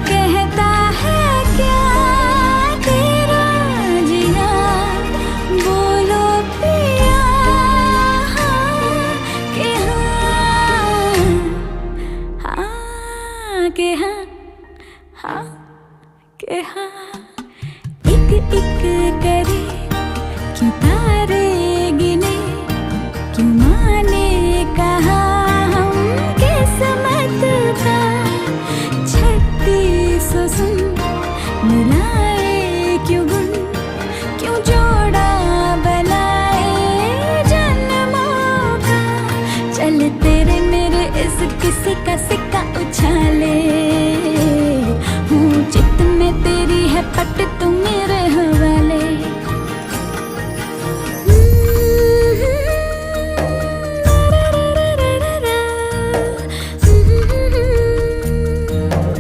कहता है क्या तेरा जिया, बोलो पिया हाँ कि हाँ, हाँ कि हाँ, हाँ कि हाँ। एक एक करे क्यों तारे गिने, क्यों माने कहा हम किस्मत का। 3600 सुन मिलाए क्यों गुन, क्यों जोड़ा बनाए जन्मों का। चल तेरे मेरे इस किसी का सिक्का उछाले।